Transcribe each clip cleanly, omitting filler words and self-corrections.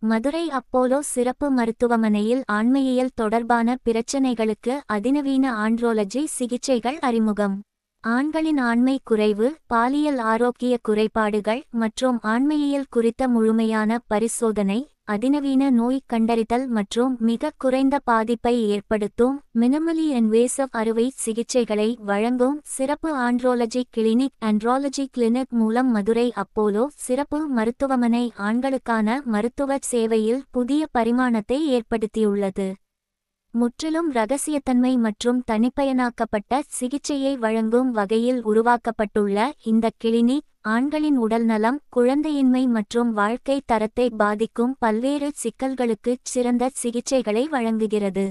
Madurai Apollo சிறப்பு மருத்துவமனையில் ஆண்மையியல் தொடர்பான பிரச்சினைகளுக்கு அதிநவீன ஆண்ட்ரோலஜி சிகிச்சைகள் அறிமுகம். ஆண்களின் ஆண்மை குறைவு, பாலியல் ஆரோக்கிய குறைபாடுகள் மற்றும் ஆண்மையியல் குறித்த முழுமையான பரிசோதனை, அதிநவீன நோய் கண்டறிதல் மற்றும் மிக குறைந்த பாதிப்பை ஏற்படுத்தும் மினிமலி இன்வேசிவ் அறுவை சிகிச்சைகளை வழங்கும் சிறப்பு ஆண்ட்ரோலஜி கிளினிக் ஆண்ட்ரோலஜி கிளினிக் மூலம் மதுரை அப்போலோ சிறப்பு மருத்துவமனை ஆண்களுக்கான மருத்துவ சேவையில் புதிய பரிமாணத்தை ஏற்படுத்தியுள்ளது. முற்றிலும் இரகசியத்தன்மை மற்றும் தனிப்பயனாக்கப்பட்ட சிகிச்சையை வழங்கும் வகையில் உருவாக்கப்பட்டுள்ள இந்த கிளினிக் ஆண்களின் உடல்நலம், குழந்தையின்மை மற்றும் வாழ்க்கை தரத்தை பாதிக்கும் பல்வேறு சிக்கல்களுக்கு சிறந்த சிகிச்சைகளை வழங்குகிறது.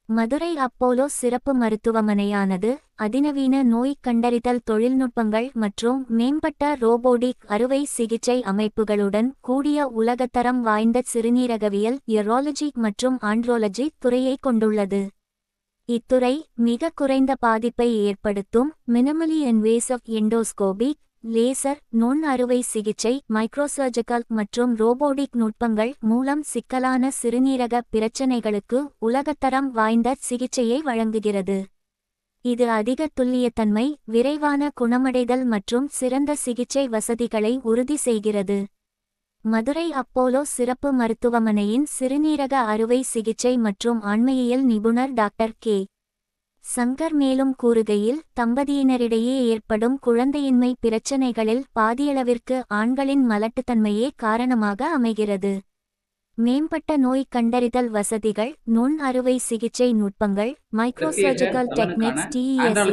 மதுரை அப்போலோ சிறப்பு மருத்துவமனையானது அதிநவீன நோய் கண்டறிதல் தொழில்நுட்பங்கள் மற்றும் மேம்பட்ட ரோபோடிக் அறுவை சிகிச்சை அமைப்புகளுடன் கூடிய உலகத்தரம் வாய்ந்த சிறுநீரகவியல், யூரோலஜி மற்றும் ஆண்ட்ரோலஜி துறையை கொண்டுள்ளது. இத்துறை மிக குறைந்த பாதிப்பை ஏற்படுத்தும் மினிமலி இன்வேசிவ் எண்டோஸ்கோபி, லேசர், நுண் அறுவை சிகிச்சை, மைக்ரோசர்ஜிக்கல் மற்றும் ரோபோடிக் நுட்பங்கள் மூலம் சிக்கலான சிறுநீரக பிரச்சினைகளுக்கு உலகத்தரம் வாய்ந்த சிகிச்சையை வழங்குகிறது. இது அதிக துல்லியத்தன்மை, விரைவான குணமடைதல் மற்றும் சிறந்த சிகிச்சை வசதிகளை உறுதி செய்கிறது. மதுரை அப்போலோ சிறப்பு மருத்துவமனையின் சிறுநீரக அறுவை சிகிச்சை மற்றும் ஆண்மையியல் நிபுணர் டாக்டர் கே. சங்கர் மேலும் கூறுகையில், தம்பதியினரிடையே ஏற்படும் குழந்தையின்மை பிரச்சினைகளில் பாதியளவிற்கு ஆண்களின் மலட்டுத்தன்மையே காரணமாக அமைகிறது. மேம்பட்ட நோய் கண்டறிதல் வசதிகள், நுண் அறுவை சிகிச்சை நுட்பங்கள், மைக்ரோசர்ஜிக்கல் டெக்னிக்ஸ், TESA,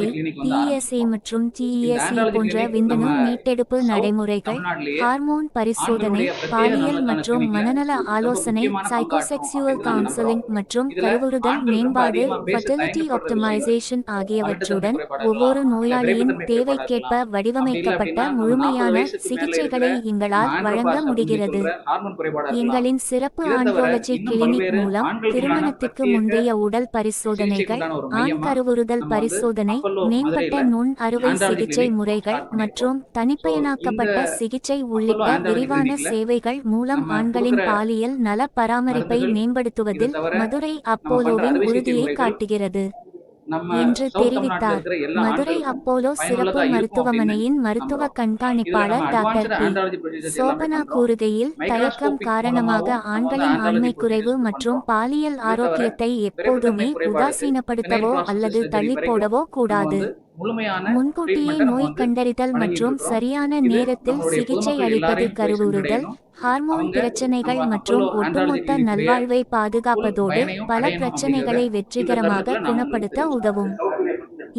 PSA மற்றும் TESE போன்ற விந்தணு மீட்டெடுப்பு நடைமுறைகள், ஹார்மோன் பரிசோதனை, பாலியல் மற்றும் மனநல ஆலோசனை, சைக்கோசெக்சுவல் கவுன்சிலிங் மற்றும் கருவுறுதல் மேம்பாடு, ஃபர்டிலிட்டி ஆப்டிமைசேஷன் ஆகியவற்றுடன் ஒவ்வொரு நோயாளியின் தேவைக்கேற்ப வடிவமைக்கப்பட்ட முழுமையான சிகிச்சைகளை எங்களால் வழங்க முடிகிறது. எங்களின் சிறப்பு ஆண்ட்ரோலஜி கிளினிக் மூலம் திருமணத்திற்கு முந்தைய உடல் பரிசோதனைகள், ஆண் கருவுறுதல் பரிசோதனை, மேம்பட்ட நுண் அறுவை சிகிச்சை முறைகள் மற்றும் தனிப்பயனாக்கப்பட்ட சிகிச்சை உள்ளிட்ட விரிவான சேவைகள் மூலம் ஆண்களின் பாலியல் நல பராமரிப்பை மேம்படுத்துவதில் மதுரை அப்போலோவின் உறுதியை காட்டுகிறது என்று தெரிவித்தார். மதுரை அப்போலோ சிறப்பு மருத்துவமனையின் மருத்துவ கண்காணிப்பாளர் டாக்டர் பி. சோபனா கூறுகையில், தயக்கம் காரணமாக ஆண்களின் ஆண்மை குறைவு மற்றும் பாலியல் ஆரோக்கியத்தை எப்போதுமே உதாசீனப்படுத்தவோ அல்லது தள்ளிப்போடவோ கூடாது. முன்கூட்டியே நோய் கண்டறிதல் மற்றும் சரியான நேரத்தில் சிகிச்சை அளிப்பது கருவுறுதல், ஹார்மோன் பிரச்சினைகள் மற்றும் ஒட்டுமொத்த நல்வாழ்வை பாதுகாப்பதோடு பல பிரச்சினைகளை வெற்றிகரமாக குணப்படுத்த உதவும்.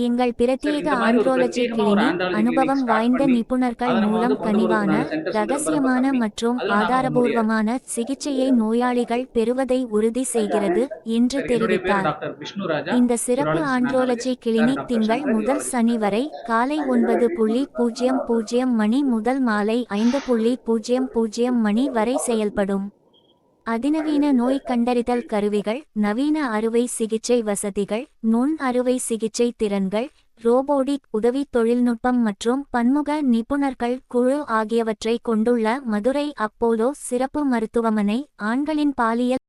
எங்கள் பிரத்யேக ஆண்ட்ரோலஜி கிளினிக் அனுபவம் வாய்ந்த நிபுணர்கள் மூலம் கனிவான, இரகசியமான மற்றும் ஆதாரபூர்வமான சிகிச்சையை நோயாளிகள் பெறுவதை உறுதி செய்கிறது என்று தெரிவித்தார். இந்த சிறப்பு ஆண்ட்ரோலஜி கிளினிக் திங்கள் முதல் சனி வரை காலை 9:00 மணி முதல் மாலை 5:00 மணி வரை செயல்படும். அதிநவீன நோய் கண்டறிதல் கருவிகள், நவீன அறுவை சிகிச்சை வசதிகள், நுண் அறுவை சிகிச்சை திறன்கள், ரோபோடிக் உதவி தொழில்நுட்பம் மற்றும் பன்முக நிபுணர்கள் குழு ஆகியவற்றை கொண்டுள்ள மதுரை அப்போலோ சிறப்பு மருத்துவமனை ஆண்களின் பாலியல்